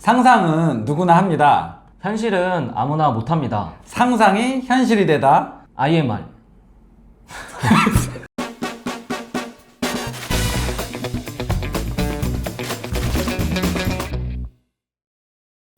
상상은 누구나 합니다. 현실은 아무나 못합니다. 상상이 현실이 되다. IMR.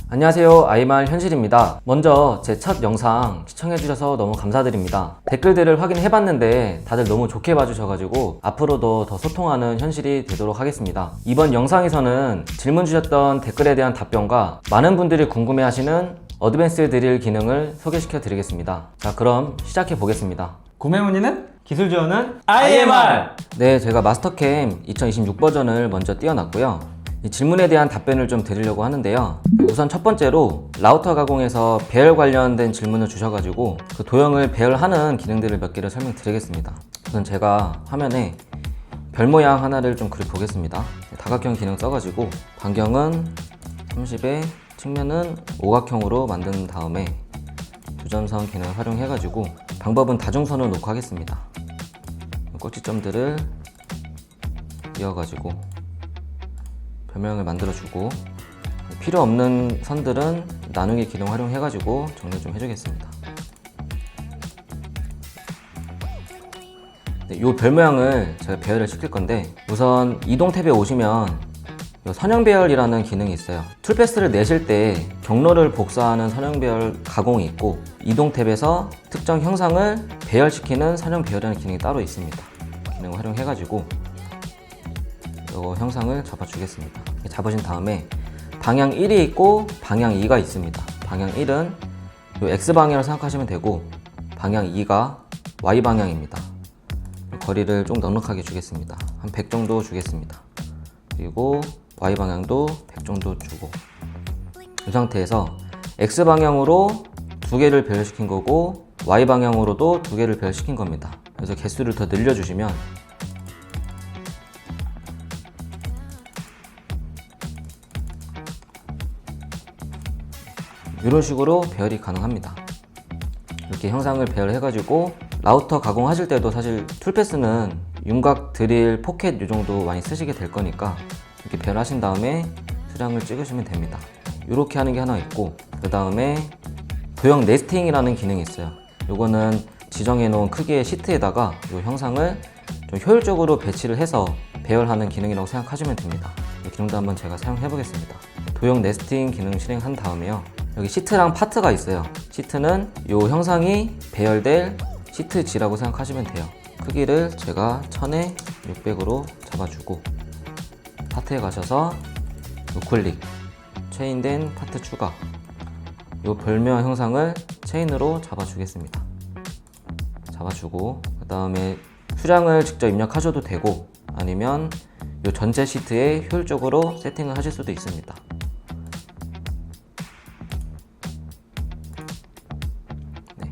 안녕하세요, IMR 현실입니다. 먼저 제 첫 영상 시청해주셔서 너무 감사드립니다. 댓글들을 확인해봤는데 다들 너무 좋게 봐주셔가지고 앞으로도 더 소통하는 현실이 되도록 하겠습니다. 이번 영상에서는 질문 주셨던 댓글에 대한 답변과 많은 분들이 궁금해하시는 어드밴스 드릴 기능을 소개시켜 드리겠습니다. 자, 그럼 시작해 보겠습니다. 구매 문의는 기술 지원은 IMR. 네, 제가 마스터캠 2026 버전을 먼저 띄워놨고요. 이 질문에 대한 답변을 좀 드리려고 하는데요. 우선 첫 번째로 라우터 가공에서 배열 관련된 질문을 주셔가지고 그 도형을 배열하는 기능들을 몇 개를 설명드리겠습니다. 우선 제가 화면에 별 모양 하나를 좀 그려 보겠습니다. 다각형 기능 써가지고 반경은 30에 측면은 오각형으로 만든 다음에 두점선 기능을 활용해가지고 방법은 다중선을 놓고 하겠습니다. 꼭지점들을 이어가지고 별모양을 만들어주고 필요 없는 선들은 나누기 기능 활용해가지고 정리 좀 해주겠습니다. 네, 이 별모양을 제가 배열을 시킬 건데 우선 이동 탭에 오시면 선형 배열이라는 기능이 있어요. 툴패스를 내실 때 경로를 복사하는 선형 배열 가공이 있고 이동 탭에서 특정 형상을 배열시키는 선형 배열이라는 기능이 따로 있습니다. 기능을 활용해가지고 이 형상을 잡아주겠습니다. 잡으신 다음에 방향 1이 있고 방향 2가 있습니다. 방향 1은 이 X방향을 생각하시면 되고 방향 2가 Y방향입니다. 거리를 좀 넉넉하게 주겠습니다. 한 100 정도 주겠습니다. 그리고 Y방향도 100 정도 주고 이 상태에서 X방향으로 두 개를 배열시킨 거고 Y방향으로도 두 개를 배열시킨 겁니다. 그래서 개수를 더 늘려주시면 이런 식으로 배열이 가능합니다. 이렇게 형상을 배열해가지고 라우터 가공하실 때도 사실 툴패스는 윤곽, 드릴, 포켓 이 정도 많이 쓰시게 될 거니까 이렇게 배열하신 다음에 수량을 찍으시면 됩니다. 이렇게 하는 게 하나 있고 그 다음에 도형 네스팅이라는 기능이 있어요. 이거는 지정해 놓은 크기의 시트에다가 이 형상을 좀 효율적으로 배치를 해서 배열하는 기능이라고 생각하시면 됩니다. 이 기능도 한번 제가 사용해 보겠습니다. 도형 네스팅 기능 실행한 다음에요. 여기 시트랑 파트가 있어요. 시트는 이 형상이 배열될 시트지라고 생각하시면 돼요. 크기를 제가 1000에 600으로 잡아주고 파트에 가셔서 우클릭 체인된 파트 추가 이 별모양 형상을 체인으로 잡아주겠습니다. 잡아주고 그 다음에 수량을 직접 입력하셔도 되고 아니면 이 전체 시트에 효율적으로 세팅을 하실 수도 있습니다.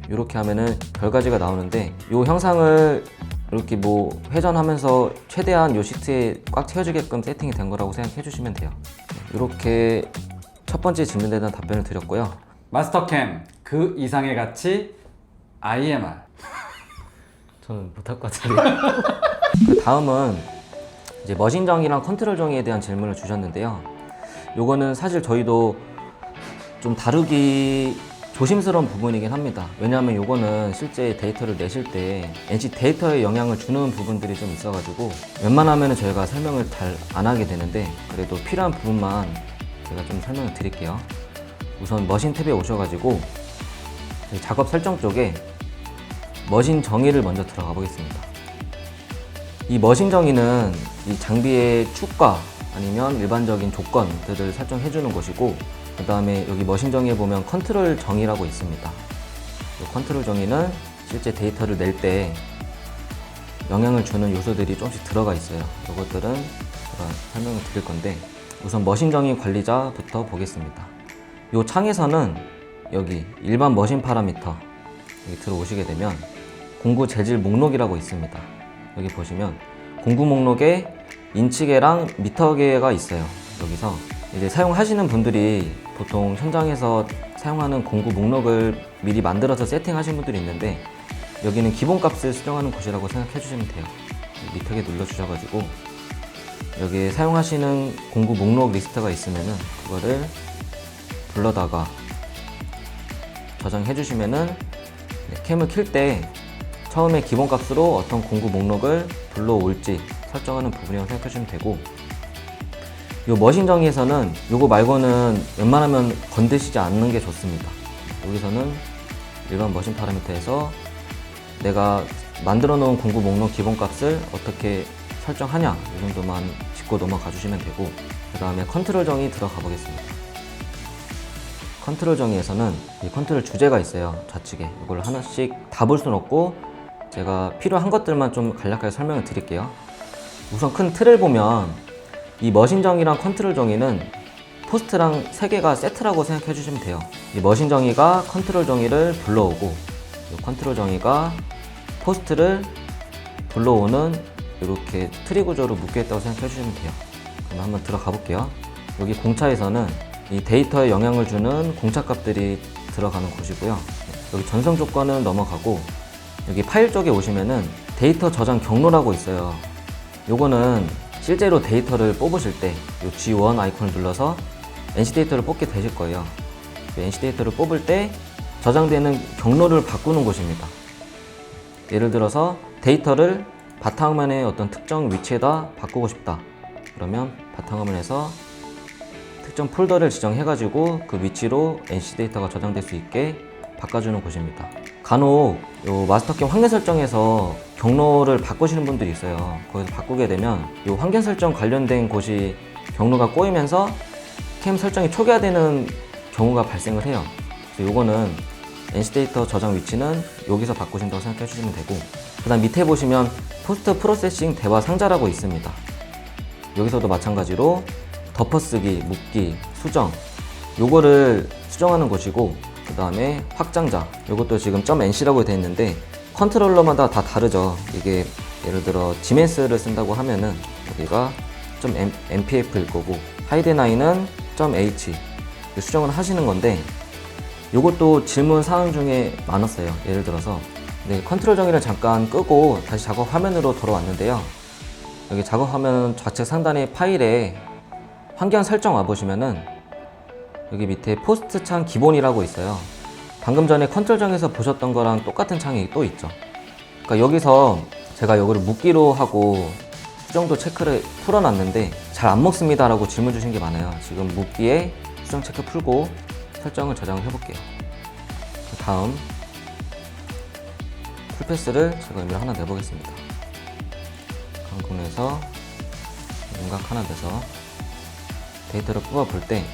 이렇게 하면은 별가지가 나오는데 이 형상을 이렇게 뭐 회전하면서 최대한 이 시트에 꽉 채워주게끔 세팅이 된 거라고 생각해 주시면 돼요. 이렇게 첫 번째 질문에 대한 답변을 드렸고요. 마스터캠 그 이상의 가치 IMR. 저는 못할 것 같은데. 그 다음은 이제 머신 정의랑 컨트롤 정의에 대한 질문을 주셨는데요. 요거는 사실 저희도 좀 다루기 조심스러운 부분이긴 합니다. 왜냐하면 요거는 실제 데이터를 내실 때 NC 데이터에 영향을 주는 부분들이 좀 있어가지고 웬만하면 저희가 설명을 잘 안 하게 되는데 그래도 필요한 부분만 제가 좀 설명을 드릴게요. 우선 머신 탭에 오셔가지고 작업 설정 쪽에 머신 정의를 먼저 들어가 보겠습니다. 이 머신 정의는 이 장비의 축과 아니면 일반적인 조건들을 설정해 주는 것이고 그 다음에 여기 머신 정의에 보면 컨트롤 정의라고 있습니다. 이 컨트롤 정의는 실제 데이터를 낼 때 영향을 주는 요소들이 조금씩 들어가 있어요. 이것들은 제가 설명을 드릴 건데 우선 머신 정의 관리자부터 보겠습니다. 이 창에서는 여기 일반 머신 파라미터 여기 들어오시게 되면 공구 재질 목록이라고 있습니다. 여기 보시면 공구 목록에 인치계랑 미터계가 있어요. 여기서 이제 사용하시는 분들이 보통 현장에서 사용하는 공구 목록을 미리 만들어서 세팅하신 분들이 있는데 여기는 기본값을 수정하는 곳이라고 생각해 주시면 돼요. 미터계 눌러 주셔가지고 여기에 사용하시는 공구 목록 리스트가 있으면은 그거를 불러다가 저장해 주시면은 캠을 킬 때 처음에 기본값으로 어떤 공구 목록을 불러올지 설정하는 부분이라고 생각해 주시면 되고, 요 머신 정의에서는 요거 말고는 웬만하면 건드시지 않는 게 좋습니다. 여기서는 일반 머신 파라미터에서 내가 만들어 놓은 공구 목록 기본값을 어떻게 설정하냐 이 정도만 짚고 넘어가 주시면 되고, 그 다음에 컨트롤 정의 들어가 보겠습니다. 컨트롤 정의에서는 이 컨트롤 주제가 있어요. 좌측에. 이걸 하나씩 다 볼 수는 없고 제가 필요한 것들만 좀 간략하게 설명을 드릴게요. 우선 큰 틀을 보면 이 머신 정의랑 컨트롤 정의는 포스트랑 세 개가 세트라고 생각해 주시면 돼요. 이 머신 정의가 컨트롤 정의를 불러오고, 이 컨트롤 정의가 포스트를 불러오는 이렇게 트리 구조로 묶여있다고 생각해 주시면 돼요. 그럼 한번 들어가 볼게요. 여기 공차에서는 이 데이터에 영향을 주는 공차 값들이 들어가는 곳이고요. 여기 전송 조건은 넘어가고, 여기 파일 쪽에 오시면은 데이터 저장 경로라고 있어요. 요거는 실제로 데이터를 뽑으실 때 이 G1 아이콘을 눌러서 NC 데이터를 뽑게 되실 거예요. NC 데이터를 뽑을 때 저장되는 경로를 바꾸는 곳입니다. 예를 들어서 데이터를 바탕화면의 어떤 특정 위치에다 바꾸고 싶다. 그러면 바탕화면에서 특정 폴더를 지정해가지고 그 위치로 NC 데이터가 저장될 수 있게 바꿔주는 곳입니다. 간혹 요 마스터캠 환경 설정에서 경로를 바꾸시는 분들이 있어요. 거기서 바꾸게 되면 요 환경 설정 관련된 곳이 경로가 꼬이면서 캠 설정이 초기화되는 경우가 발생을 해요. 그래서 요거는 NC 데이터 저장 위치는 여기서 바꾸신다고 생각해 주시면 되고, 그 다음 밑에 보시면 포스트 프로세싱 대화 상자라고 있습니다. 여기서도 마찬가지로 덮어쓰기, 묶기, 수정, 요거를 수정하는 곳이고, 그 다음에 확장자, 요것도 지금 .nc라고 되어 있는데 컨트롤러마다 다 다르죠. 이게 예를 들어 지멘스를 쓴다고 하면은 여기가 .mpf일 거고, 하이드나인은 .h 수정을 하시는 건데, 요것도 질문 사항 중에 많았어요. 예를 들어서 컨트롤 정의를 잠깐 끄고 다시 작업 화면으로 돌아왔는데요. 여기 작업 화면 좌측 상단의 파일에 환경 설정 와보시면은 여기 밑에 포스트 창 기본이라고 있어요. 방금 전에 컨트롤 정의에서 보셨던 거랑 똑같은 창이 또 있죠. 그러니까 여기서 제가 이거를 묶기로 하고 수정도 체크를 풀어놨는데 잘 안 먹습니다 라고 질문 주신 게 많아요. 지금 묶기에 수정 체크 풀고 설정을 저장을 해볼게요. 그 다음 풀패스를 제가 의미를 하나 내보겠습니다. 강군에서 윤곽 하나 내서 데이터를 뽑아볼 때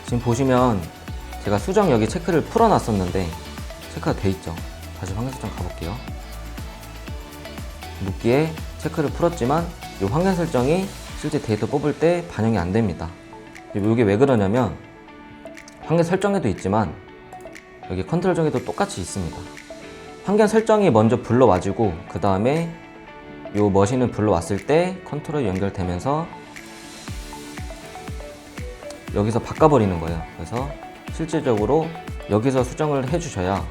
지금 보시면 제가 수정 여기 체크를 풀어놨었는데 체크가 돼 있죠. 다시 환경 설정 가볼게요. 묶기에 체크를 풀었지만 이 환경 설정이 실제 데이터 뽑을 때 반영이 안 됩니다. 이게 왜 그러냐면 환경 설정에도 있지만 여기 컨트롤 정의도 똑같이 있습니다. 환경 설정이 먼저 불러와주고 그 다음에 이 머신을 불러왔을 때 컨트롤이 연결되면서 여기서 바꿔버리는 거예요. 그래서 실질적으로 여기서 수정을 해주셔야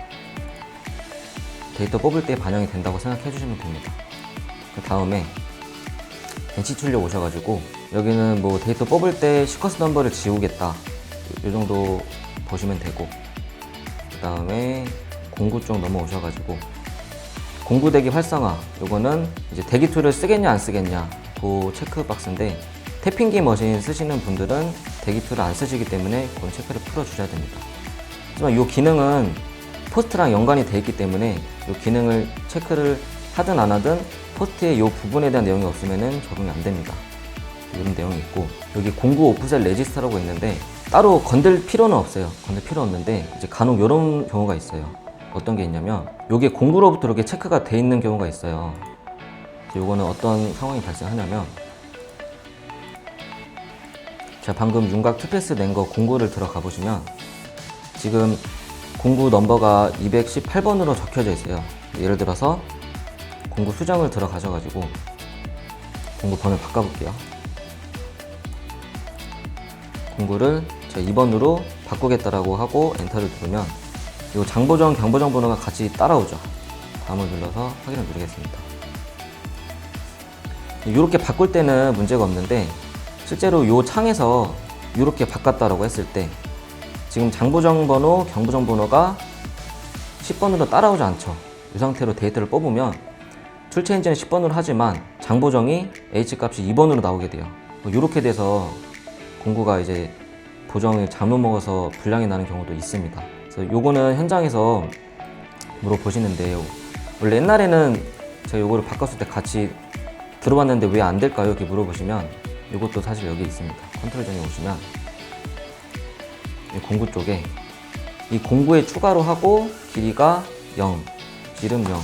데이터 뽑을 때 반영이 된다고 생각해 주시면 됩니다. 그 다음에 NC 출력 오셔가지고 여기는 뭐 데이터 뽑을 때 시퀀스 넘버를 지우겠다 이 정도 보시면 되고, 그 다음에 공구 쪽 넘어오셔가지고 공구 대기 활성화, 요거는 이제 대기 툴을 쓰겠냐 안 쓰겠냐 그 체크 박스인데, 태핑기 머신 쓰시는 분들은 대기 툴을 안 쓰시기 때문에 그건 체크를 풀어 주셔야 됩니다. 하지만 이 기능은 포스트랑 연관이 되어 있기 때문에 이 기능을 체크를 하든 안 하든 포스트의 이 부분에 대한 내용이 없으면 적용이 안 됩니다. 이런 내용이 있고, 여기 공구 오프셋 레지스터라고 있는데 따로 건들 필요는 없어요. 건들 필요 없는데 이제 간혹 이런 경우가 있어요. 어떤 게 있냐면 이게 공구로부터 이렇게 체크가 돼 있는 경우가 있어요. 이거는 어떤 상황이 발생하냐면 제가 방금 윤곽 투패스 낸 거 공구를 들어가 보시면 지금 공구 넘버가 218번으로 적혀져 있어요. 예를 들어서 공구 수정을 들어가셔가지고 공구 번을 바꿔볼게요. 공구를 제가 2번으로 바꾸겠다라고 하고 엔터를 누르면 이 장보정, 경보정 번호가 같이 따라오죠. 다음을 눌러서 확인을 누르겠습니다. 이렇게 바꿀 때는 문제가 없는데 실제로 이 창에서 이렇게 바꿨다라고 했을 때 지금 장보정 번호, 경보정 번호가 10번으로 따라오지 않죠. 이 상태로 데이터를 뽑으면 툴체인지는 10번으로 하지만 장보정이 H값이 2번으로 나오게 돼요. 이렇게 돼서 공구가 이제 보정을 잘못 먹어서 불량이 나는 경우도 있습니다. 그래서 요거는 현장에서 물어보시는데요. 원래 옛날에는 제가 요거를 바꿨을 때 같이 들어봤는데 왜 안 될까요? 이렇게 물어보시면 이것도 사실 여기 있습니다. 컨트롤정에 오시면 이 공구 쪽에 이 공구에 추가로 하고 길이가 0, 지름 0,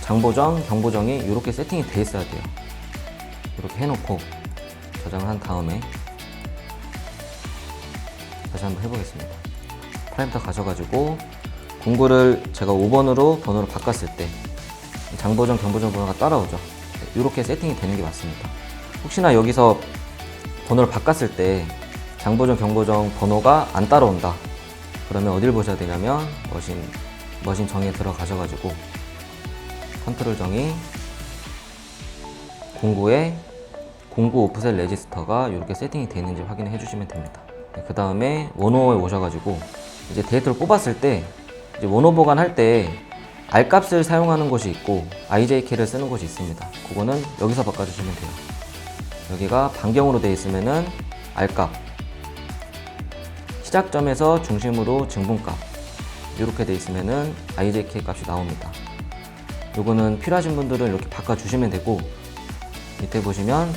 장보정, 경보정이 이렇게 세팅이 돼 있어야 돼요. 이렇게 해놓고 저장을 한 다음에 다시 한번 해보겠습니다. 파라미터 가셔가지고 공구를 제가 5번으로 번호를 바꿨을 때 장보정, 경보정 번호가 따라오죠. 이렇게 세팅이 되는 게 맞습니다. 혹시나 여기서 번호를 바꿨을 때 장보정, 경보정 번호가 안 따라온다. 그러면 어딜 보셔야 되냐면 머신 정의에 들어가셔가지고 컨트롤 정의 공구에 공구 오프셋 레지스터가 이렇게 세팅이 되어 있는지 확인해 주시면 됩니다. 그 다음에 원오버에 오셔가지고 이제 데이터를 뽑았을 때 이제 원오 보관할 때 R값을 사용하는 곳이 있고 IJK를 쓰는 곳이 있습니다. 그거는 여기서 바꿔주시면 돼요. 여기가 반경으로 되어 있으면은 R값, 시작점에서 중심으로 증분값 이렇게 되어 있으면은 IJK 값이 나옵니다. 요거는 필요하신 분들은 이렇게 바꿔주시면 되고 밑에 보시면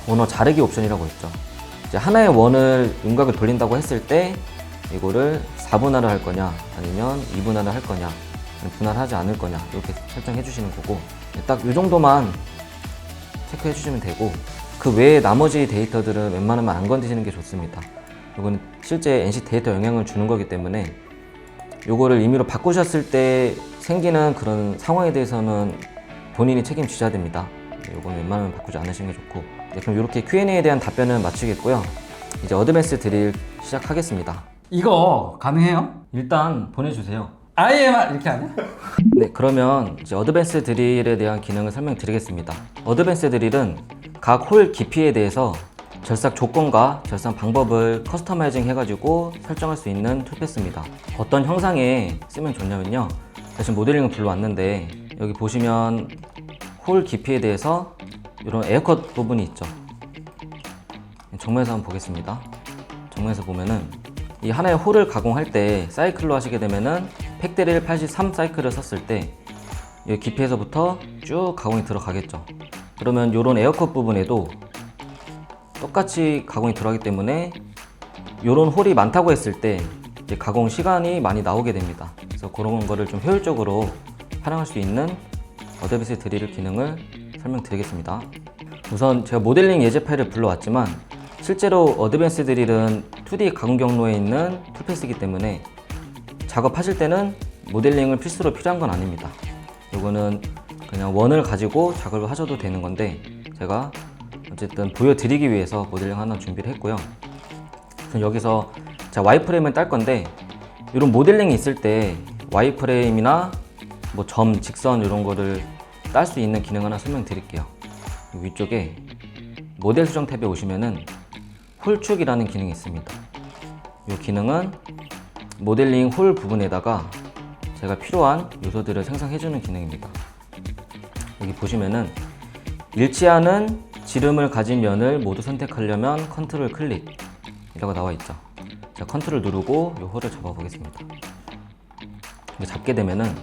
원어 자르기 옵션이라고 있죠. 이제 하나의 원을 윤곽을 돌린다고 했을 때 이거를 4분할을 할 거냐 아니면 2분할을 할 거냐 분할하지 않을 거냐 이렇게 설정해 주시는 거고 딱 이 정도만 체크해 주시면 되고 그 외에 나머지 데이터들은 웬만하면 안 건드시는 게 좋습니다. 이거는 실제 NC 데이터 영향을 주는 거기 때문에 요거를 임의로 바꾸셨을 때 생기는 그런 상황에 대해서는 본인이 책임지셔야 됩니다. 요건 웬만하면 바꾸지 않으시는 게 좋고 그럼 이렇게 Q&A에 대한 답변은 마치겠고요. 이제 어드밴스 드릴 시작하겠습니다. 이거 가능해요? 일단 보내주세요. IMR 이렇게 아니야? 네, 그러면 이제 어드밴스 드릴에 대한 기능을 설명드리겠습니다. 어드밴스 드릴은 각 홀 깊이에 대해서 절삭 조건과 절삭 방법을 커스터마이징 해가지고 설정할 수 있는 툴패스입니다. 어떤 형상에 쓰면 좋냐면요. 지금 모델링을 불러왔는데 여기 보시면 홀 깊이에 대해서 이런 에어컷 부분이 있죠. 정면에서 한번 보겠습니다. 정면에서 보면은 이 하나의 홀을 가공할 때 사이클로 하시게 되면은 팩데릴 83 사이클을 썼을 때 이 깊이에서부터 쭉 가공이 들어가겠죠. 그러면 이런 에어컷 부분에도 똑같이 가공이 들어가기 때문에 이런 홀이 많다고 했을 때 이제 가공 시간이 많이 나오게 됩니다. 그래서 그런 거를 좀 효율적으로 활용할 수 있는 어드밴스 드릴 기능을 설명드리겠습니다. 우선 제가 모델링 예제 파일을 불러왔지만 실제로 어드밴스 드릴은 2D 가공 경로에 있는 툴패스이기 때문에 작업하실 때는 모델링을 필수로 필요한 건 아닙니다. 이거는 그냥 원을 가지고 작업을 하셔도 되는 건데 제가 어쨌든 보여드리기 위해서 모델링 하나 준비를 했고요. 여기서 자 와이프레임을 딸 건데 이런 모델링이 있을 때 와이프레임이나 뭐 점, 직선 이런 거를 딸 수 있는 기능 하나 설명드릴게요. 위쪽에 모델 수정 탭에 오시면은 홀축이라는 기능이 있습니다. 이 기능은 모델링 홀 부분에다가 제가 필요한 요소들을 생성해주는 기능입니다. 여기 보시면은 일치하는 지름을 가진 면을 모두 선택하려면 컨트롤 클릭이라고 나와 있죠. 자, 컨트롤 누르고 이 홀을 잡아 보겠습니다. 잡게 되면은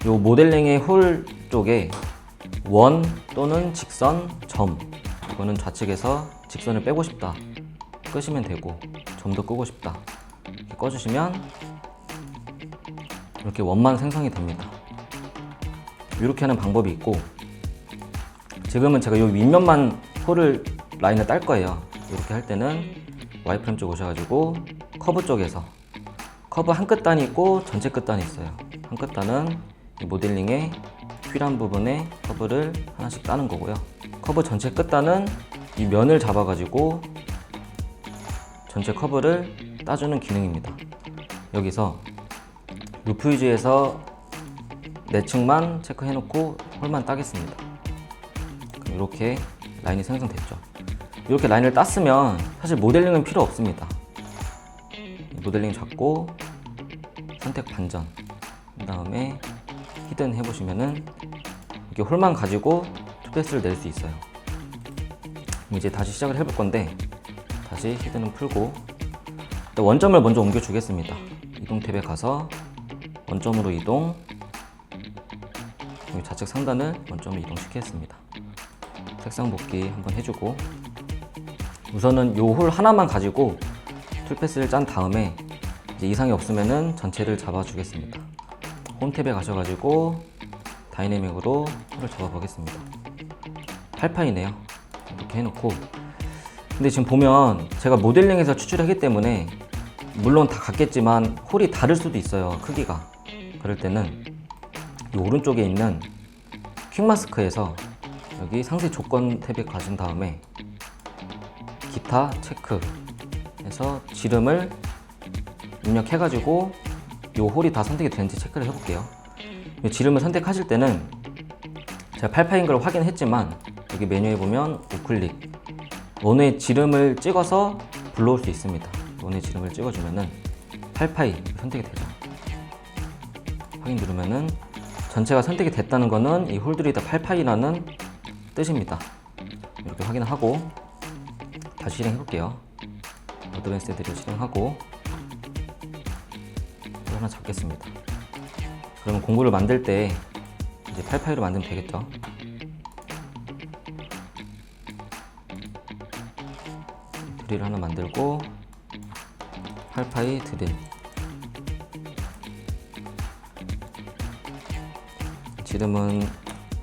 이 모델링의 홀 쪽에 원 또는 직선, 점 이거는 좌측에서 직선을 빼고 싶다 끄시면 되고 점도 끄고 싶다 이렇게 꺼주시면 이렇게 원만 생성이 됩니다. 이렇게 하는 방법이 있고 지금은 제가 이 윗면만 홀을 라인을 딸 거예요. 이렇게 할 때는 와이프레임 쪽 오셔가지고 커브 쪽에서 커브 한 끝단이 있고 전체 끝단이 있어요. 한 끝단은 이 모델링의 휠한 부분에 커브를 하나씩 따는 거고요. 커브 전체 끝단은 이 면을 잡아가지고 전체 커브를 따주는 기능입니다. 여기서 루프 위주에서 내측만 체크해놓고 홀만 따겠습니다. 이렇게 라인이 생성됐죠. 이렇게 라인을 땄으면 사실 모델링은 필요 없습니다. 모델링 잡고 선택 반전, 그 다음에 히든 해보시면은 이렇게 홀만 가지고 투패스를 낼 수 있어요. 이제 다시 시작을 해볼 건데, 다시 히든은 풀고 일단 원점을 먼저 옮겨 주겠습니다. 이동 탭에 가서 원점으로 이동, 여기 좌측 상단을 원점으로 이동시키겠습니다. 색상 복귀 한번 해주고, 우선은 요 홀 하나만 가지고 툴패스를 짠 다음에 이제 이상이 없으면은 전체를 잡아주겠습니다. 홈 탭에 가셔가지고 다이내믹으로 홀을 잡아보겠습니다. 8파이네요. 이렇게 해놓고, 근데 지금 보면 제가 모델링에서 추출하기 때문에 물론 다 같겠지만 홀이 다를 수도 있어요, 크기가. 그럴 때는 이 오른쪽에 있는 퀵마스크에서 여기 상세 조건 탭에 가신 다음에 기타 체크해서 지름을 입력해가지고 이 홀이 다 선택이 되는지 체크를 해볼게요. 이 지름을 선택하실 때는 제가 8파인 걸 확인했지만 여기 메뉴에 보면 우클릭 원의 지름을 찍어서 불러올 수 있습니다. 원의 지름을 찍어주면은 8파이 선택이 되죠. 확인 누르면은 전체가 선택이 됐다는 거는 이 홀들이 다 8파이라는 뜻입니다. 이렇게 확인을 하고 다시 실행해 볼게요. 어드밴스 애들을 실행하고 홀 하나 잡겠습니다. 그러면 공구를 만들 때 이제 8파이로 만들면 되겠죠. 드릴 하나 만들고 8파이 드릴, 지름은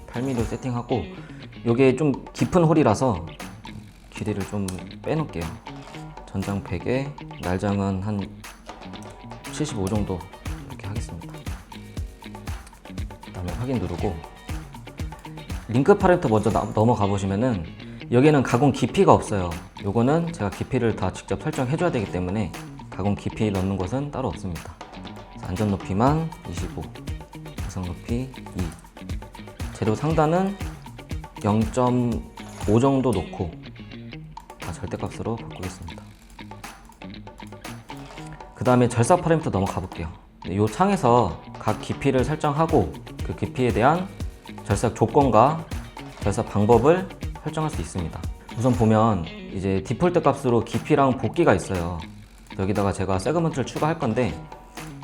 8mm로 세팅하고, 요게 좀 깊은 홀이라서 길이를 좀 빼놓을게요. 전장 100에 날장은 한 75 정도 이렇게 하겠습니다. 그 다음에 확인 누르고 링크 파라미터 먼저 넘어가 보시면은 여기는 가공 깊이가 없어요. 요거는 제가 깊이를 다 직접 설정해 줘야 되기 때문에 가공 깊이 넣는 것은 따로 없습니다. 안전 높이만 25, 이상 높이 2, 재료 상단은 0.5 정도 놓고 다 절대값으로 바꾸겠습니다. 그 다음에 절삭 파라미터 넘어가 볼게요. 이 창에서 각 깊이를 설정하고 그 깊이에 대한 절삭 조건과 절삭 방법을 설정할 수 있습니다. 우선 보면 이제 디폴트 값으로 깊이랑 복귀가 있어요. 여기다가 제가 세그먼트를 추가할 건데,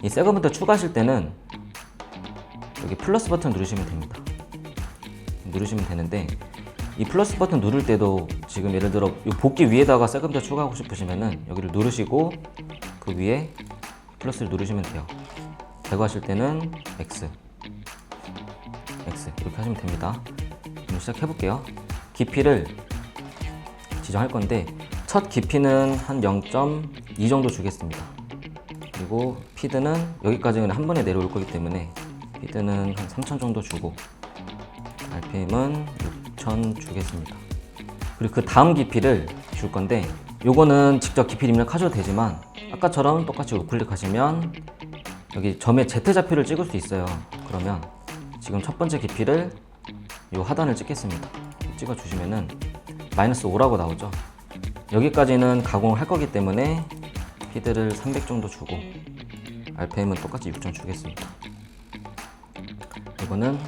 이 세그먼트 추가하실 때는 여기 플러스 버튼 누르시면 됩니다. 누르시면 되는데, 이 플러스 버튼 누를 때도 지금 예를 들어 이 복귀 위에다가 세그먼트 추가하고 싶으시면은 여기를 누르시고 그 위에 플러스를 누르시면 돼요. 제거하실 때는 X 이렇게 하시면 됩니다. 그럼 시작해 볼게요. 깊이를 지정할 건데 첫 깊이는 한 0.2 정도 주겠습니다. 그리고 피드는 여기까지는 한 번에 내려올 거기 때문에 피드는 한 3000 정도 주고 RPM은 6000 주겠습니다. 그리고 그 다음 깊이를 줄 건데 요거는 직접 깊이 입력하셔도 되지만 아까처럼 똑같이 우클릭하시면 여기 점에 Z좌표를 찍을 수 있어요. 그러면 지금 첫 번째 깊이를 요 하단을 찍겠습니다. 찍어 주시면은 -5라고 나오죠. 여기까지는 가공을 할 거기 때문에 피드를 300 정도 주고 RPM은 똑같이 6000 주겠습니다. 이거는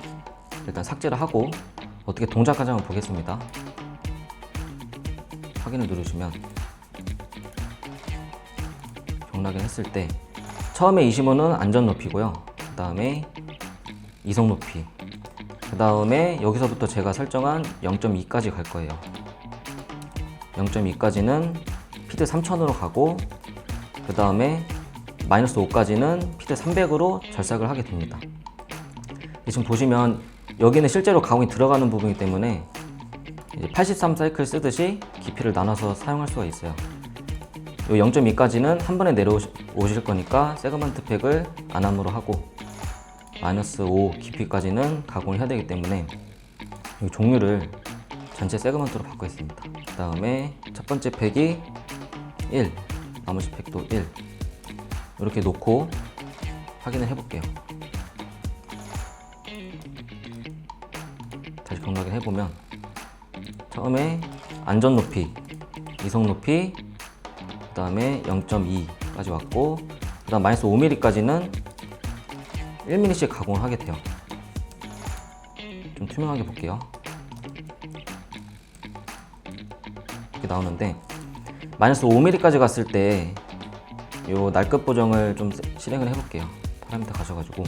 일단 삭제를 하고 어떻게 동작하지 한번 보겠습니다. 확인을 누르시면 경락을 했을 때 처음에 25는 안전 높이고요. 그 다음에 이성 높이, 그 다음에 여기서부터 제가 설정한 0.2까지 갈 거예요. 0.2까지는 피드 3000으로 가고 그 다음에 -5까지는 피드 300으로 절삭을 하게 됩니다. 지금 보시면 여기는 실제로 가공이 들어가는 부분이기 때문에 83 사이클 쓰듯이 깊이를 나눠서 사용할 수가 있어요. 이 0.2까지는 한 번에 내려오실 거니까 세그먼트 팩을 안함으로 하고 -5 깊이까지는 가공을 해야 되기 때문에 이 종류를 전체 세그먼트로 바꾸겠습니다. 그 다음에 첫 번째 팩이 1, 나머지 팩도 1 이렇게 놓고 확인을 해볼게요. 다시 경락을 해보면 처음에 안전 높이 이속 높이, 그 다음에 0.2까지 왔고, 그 다음 마이너스 5mm까지는 1mm씩 가공을 하게 돼요. 좀 투명하게 볼게요. 이렇게 나오는데, 마이너스 5mm까지 갔을 때 요 날급 보정을 좀 실행을 해볼게요. 파라미터 가셔가지고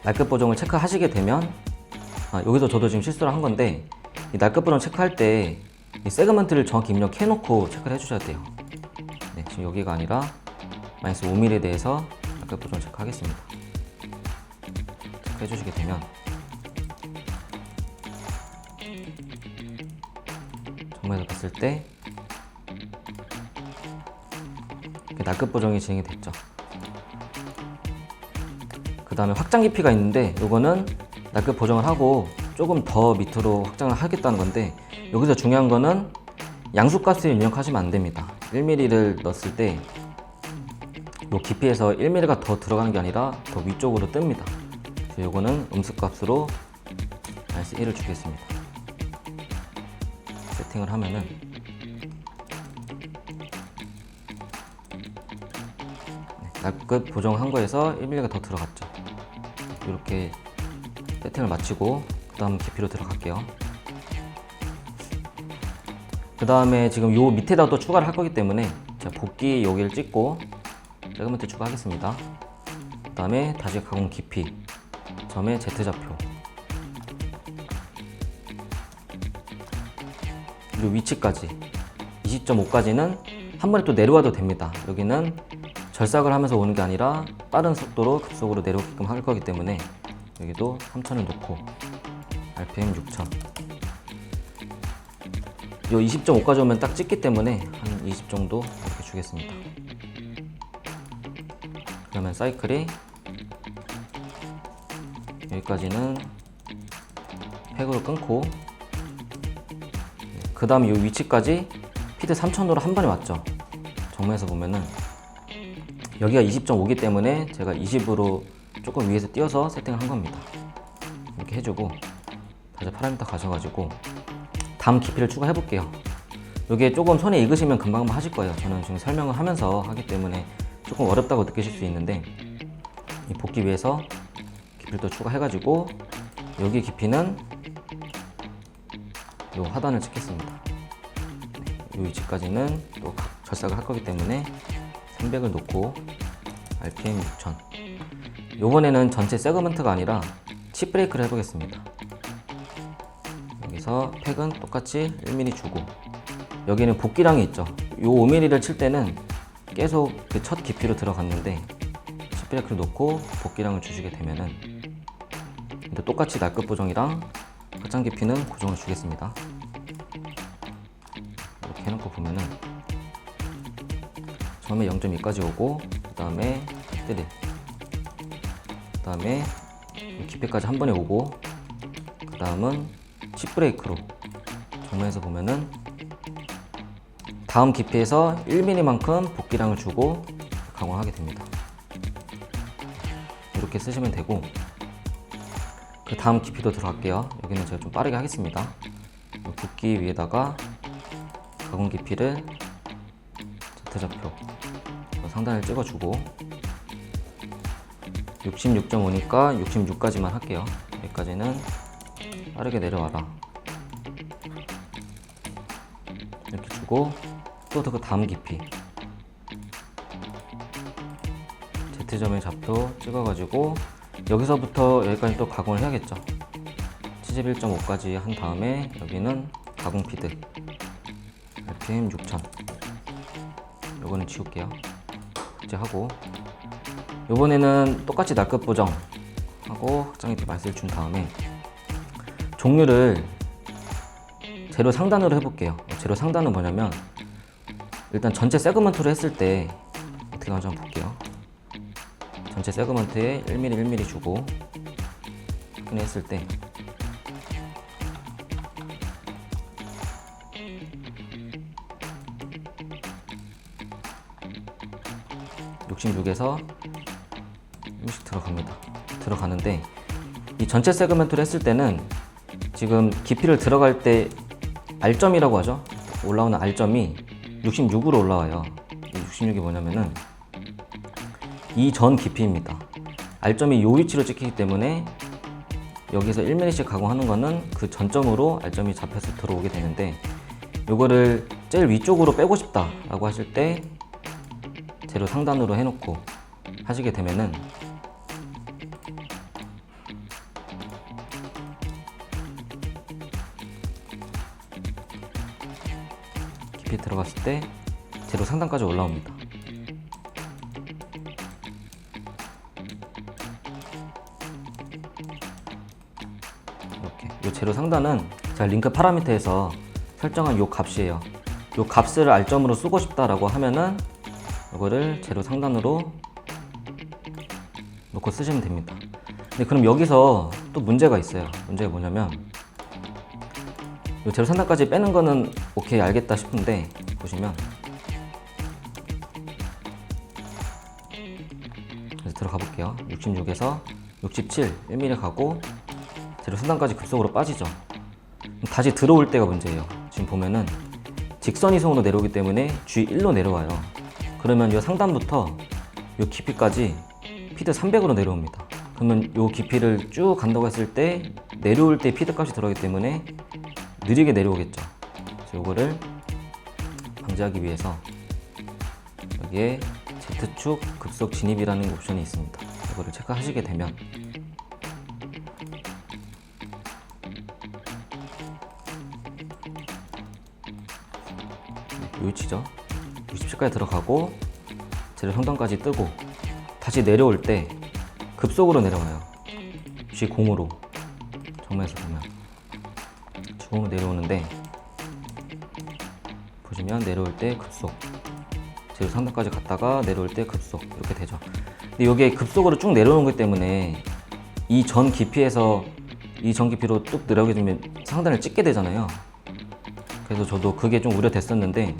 날급 보정을 체크하시게 되면, 여기서 저도 지금 실수를 한 건데, 이 날급 보정 체크할 때 이 세그먼트를 정확히 입력해 놓고 체크를 해주셔야 돼요. 네, 지금 여기가 아니라 마이너스 5mm에 대해서 날급 보정을 체크하겠습니다. 체크해 주시게 되면 정면에서 봤을 때 이렇게 날급 보정이 진행이 됐죠. 그 다음에 확장 깊이가 있는데, 요거는 날급 보정을 하고 조금 더 밑으로 확장을 하겠다는 건데, 여기서 중요한 거는 양수값을 입력하시면 안 됩니다. 1mm를 넣었을 때 요 깊이에서 1mm가 더 들어가는 게 아니라 더 위쪽으로 뜹니다. 그래서 요거는 음수값으로 마이너스 1을 주겠습니다. 세팅을 하면은 날급 보정한 거에서 1mm가 더 들어갔죠. 이렇게 세팅을 마치고 그 다음 깊이로 들어갈게요. 그 다음에 지금 요 밑에다 또 추가를 할 거기 때문에 제가 복귀 여기를 찍고 세그먼트 추가하겠습니다. 그 다음에 다시 가공 깊이, 점의 Z좌표, 그리고 위치까지 20.5까지는 한 번에 또 내려와도 됩니다. 여기는 절삭을 하면서 오는 게 아니라 빠른 속도로 급속으로 내려오게끔 할 거기 때문에 여기도 3000을 놓고 RPM 6000, 요 20.5까지 오면 딱 찍기 때문에 한 20 정도 이렇게 주겠습니다. 그러면 사이클이 여기까지는 팩으로 끊고, 그 다음 이 위치까지 피드 3000으로 한 번에 왔죠. 정면에서 보면은 여기가 20.5기 때문에 제가 20으로 조금 위에서 띄워서 세팅을 한 겁니다. 이렇게 해주고 다시 파라미터 가셔가지고 다음 깊이를 추가해 볼게요. 이게 조금 손에 익으시면 금방 하실 거예요. 저는 지금 설명을 하면서 하기 때문에 조금 어렵다고 느끼실 수 있는데, 이 복귀 위해서 깊이를 또 추가해가지고 여기 깊이는 이 하단을 찍겠습니다. 이 위치까지는 또 절삭을 할 거기 때문에 300을 놓고 RPM 6000. 요번에는 전체 세그먼트가 아니라 칩 브레이크를 해보겠습니다. 여기서 팩은 똑같이 1mm 주고, 여기는 복귀량이 있죠. 요 5mm를 칠 때는 계속 그 첫 깊이로 들어갔는데 칩 브레이크를 놓고 복귀량을 주시게 되면은 똑같이 날급 보정이랑 확장 깊이는 고정을 주겠습니다. 이렇게 해놓고 보면은 처음에 0.2까지 오고, 그 다음에 1, 그 다음에 깊이까지 한 번에 오고, 그 다음은 칩 브레이크로 정면에서 보면은 다음 깊이에서 1mm만큼 복귀량을 주고 가공하게 됩니다. 이렇게 쓰시면 되고, 그 다음 깊이도 들어갈게요. 여기는 제가 좀 빠르게 하겠습니다. 복귀 위에다가 가공 깊이를 Z좌표 상단을 찍어주고, 66.5니까 66까지만 할게요. 여기까지는 빠르게 내려와라 이렇게 주고, 또 그 다음 깊이 Z점의 좌표 찍어가지고 여기서부터 여기까지 또 가공을 해야겠죠. 71.5까지 한 다음에 여기는 가공 피드 RPM 6000, 요거는 지울게요. 이제 하고, 요번에는 똑같이 날급 보정 하고 확장 깊이 맛을 준 다음에 종류를 재료 상단으로 해볼게요. 재료 상단은 뭐냐면, 일단 전체 세그먼트로 했을 때 어떻게 하는지 한번 볼게요. 전체 세그먼트에 1mm 1mm 주고 확인했을 때 (66에서) 1씩 들어갑니다. 들어가는데, 이 전체 세그먼트를 했을 때는 지금 깊이를 들어갈 때 R점이라고 하죠. 올라오는 R점이 66으로 올라와요. 이 66이 뭐냐면은 이 전 깊이입니다. R점이 이 위치로 찍히기 때문에 여기서 1mm씩 가공하는 거는 그 전점으로 R점이 잡혀서 들어오게 되는데, 요거를 제일 위쪽으로 빼고 싶다 라고 하실 때 재료 상단으로 해놓고 하시게 되면은 깊이 들어갔을 때 재료 상단까지 올라옵니다. 이렇게 이 재료 상단은 제가 링크 파라미터에서 설정한 요 값이에요. 요 값을 R점으로 쓰고 싶다라고 하면은 이거를 재료 상단으로 놓고 쓰시면 됩니다. 근데 그럼 여기서 또 문제가 있어요. 문제가 뭐냐면 요 재료 상단까지 빼는 거는 오케이 알겠다 싶은데, 보시면 그래서 들어가 볼게요. 66에서 67, 1mm 가고 재료 상단까지 급속으로 빠지죠. 다시 들어올 때가 문제예요. 지금 보면은 직선 이송으로 내려오기 때문에 G1로 내려와요. 그러면 이 상단부터 이 깊이까지 피드 300으로 내려옵니다. 그러면 이 깊이를 쭉 간다고 했을 때 내려올 때 피드 값이 들어가기 때문에 느리게 내려오겠죠. 그래서 이거를 방지하기 위해서 여기에 Z축 급속 진입이라는 옵션이 있습니다. 이거를 체크하시게 되면 이 위치죠. 60까지 들어가고 재료 상단까지 뜨고 다시 내려올 때 급속으로 내려와요. G0으로 정면에서 보면 G0으로 내려오는데, 보시면 내려올 때 급속, 재료 상단까지 갔다가 내려올 때 급속, 이렇게 되죠. 근데 이게 급속으로 쭉 내려오는 것 때문에 이 전 깊이에서 이 전 깊이로 뚝 내려오게 되면 상단을 찍게 되잖아요. 그래서 저도 그게 좀 우려됐었는데,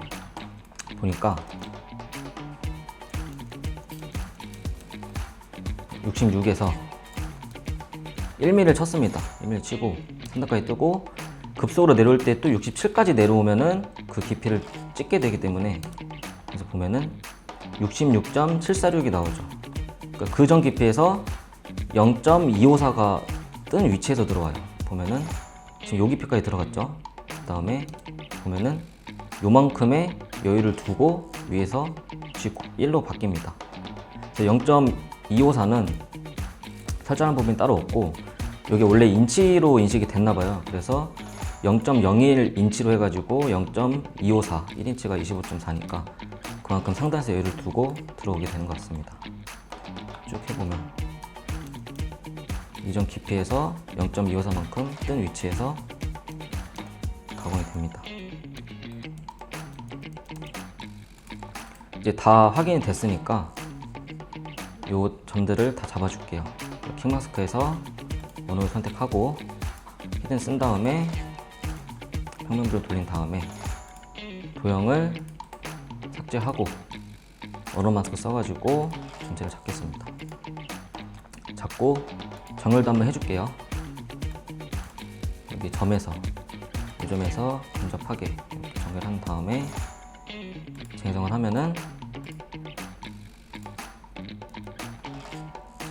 보니까 66에서 1mm를 쳤습니다. 1mm 치고 상단까지 뜨고 급속으로 내려올 때 또 67까지 내려오면은 그 깊이를 찍게 되기 때문에, 그래서 보면은 66.746이 나오죠. 그러니까 그 전 깊이에서 0.254가 뜬 위치에서 들어와요. 보면은 지금 요 깊이까지 들어갔죠. 그 다음에 보면은 요만큼의 여유를 두고 위에서 G1로 바뀝니다. 그래서 0.254는 설정한 부분이 따로 없고, 여기 원래 인치로 인식이 됐나봐요. 그래서 0.01 인치로 해가지고 0.254, 1인치가 25.4니까 그만큼 상단에서 여유를 두고 들어오게 되는 것 같습니다. 쭉 해보면 이전 깊이에서 0.254만큼 뜬 위치에서 가공이 됩니다. 이제 다 확인이 됐으니까 요 점들을 다 잡아줄게요. 킥마스크에서 원호를 선택하고 히든 쓴 다음에 평면부를 돌린 다음에 도형을 삭제하고 원호 마스크 써가지고 전체를 잡겠습니다. 잡고 정렬도 한번 해줄게요. 여기 점에서 이 점에서 근접하게 이렇게 정렬한 다음에 재생성을 하면은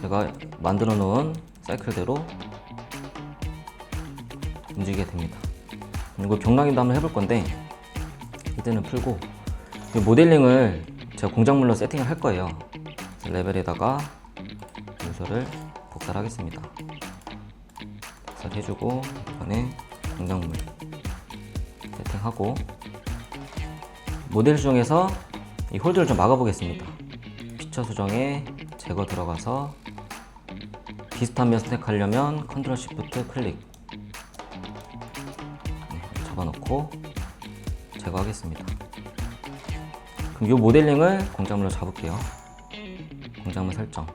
제가 만들어 놓은 사이클대로 움직이게 됩니다. 그리고 경락인도 한번 해볼 건데, 히든을 풀고 이 모델링을 제가 공작물로 세팅을 할 거예요. 레벨에다가 문서를 복사를 하겠습니다. 복사를 해주고 이번에 공작물 세팅하고 모델 수정에서 이 홀드를 좀 막아보겠습니다. 피처 수정에 제거 들어가서 비슷한 면 선택하려면 컨트롤 시프트 클릭, 잡아놓고 제거하겠습니다. 그럼 이 모델링을 공작물로 잡을게요. 공작물 설정.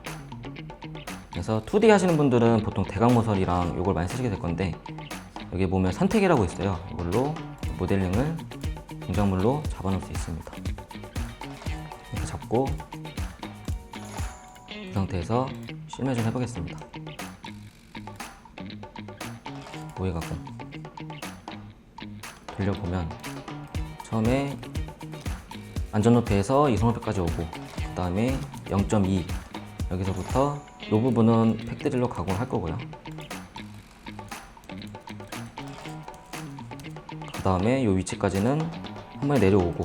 그래서 2D 하시는 분들은 보통 대각 모서리랑 이걸 많이 쓰시게 될 건데, 여기 보면 선택이라고 있어요. 이걸로 모델링을 공작물로 잡아놓을 수 있습니다. 이렇게 잡고 이 상태에서 실매 좀 해보겠습니다. 모의 가공 돌려보면 처음에 안전 높이에서 이송 높이까지 오고, 그 다음에 0.2 여기서부터 이 부분은 팩드릴로 가공을 할 거고요. 그 다음에 이 위치까지는 한 번에 내려오고,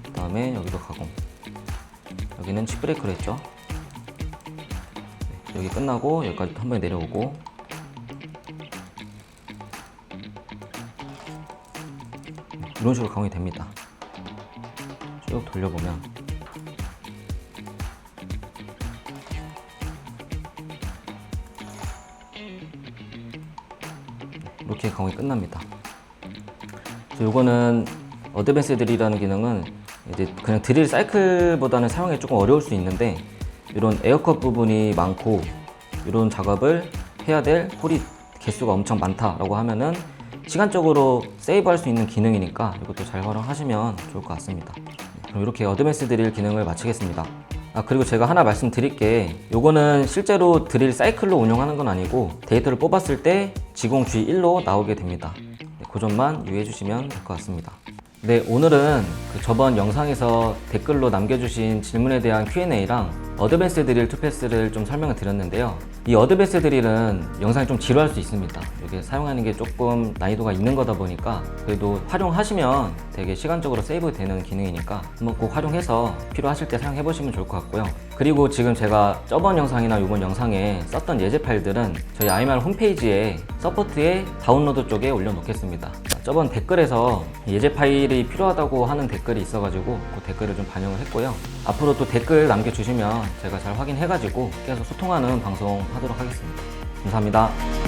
그 다음에 여기도 가공. 여기는 칩 브레이크로 했죠. 네, 여기 끝나고 여기까지 한 번에 내려오고, 이런 식으로 가공이 됩니다. 쭉 돌려보면 이렇게 가공이 끝납니다. 요거는 어드밴스 드릴이라는 기능은 이제 그냥 드릴 사이클보다는 사용이 조금 어려울 수 있는데, 이런 에어컷 부분이 많고 이런 작업을 해야 될 홀이 개수가 엄청 많다라고 하면은 시간적으로 세이브할 수 있는 기능이니까 이것도 잘 활용하시면 좋을 것 같습니다. 그럼 이렇게 어드밴스 드릴 기능을 마치겠습니다. 그리고 제가 하나 말씀드릴 게, 요거는 실제로 드릴 사이클로 운영하는 건 아니고 데이터를 뽑았을 때 지공 G1로 나오게 됩니다. 그 점만 유의해 주시면 될 것 같습니다. 네, 오늘은 저번 영상에서 댓글로 남겨주신 질문에 대한 Q&A랑 어드밴스 드릴 투패스를 좀 설명을 드렸는데요. 이 어드밴스 드릴은 영상이 좀 지루할 수 있습니다. 이게 사용하는 게 조금 난이도가 있는 거다 보니까 그래도 활용하시면 되게 시간적으로 세이브 되는 기능이니까 한번 꼭 활용해서 필요하실 때 사용해 보시면 좋을 것 같고요. 그리고 지금 제가 저번 영상이나 이번 영상에 썼던 예제 파일들은 저희 아이말 홈페이지에 서포트에 다운로드 쪽에 올려놓겠습니다. 저번 댓글에서 예제 파일이 필요하다고 하는 댓글이 있어가지고 그 댓글을 좀 반영을 했고요. 앞으로 또 댓글 남겨주시면 제가 잘 확인해가지고 계속 소통하는 방송 하도록 하겠습니다. 감사합니다.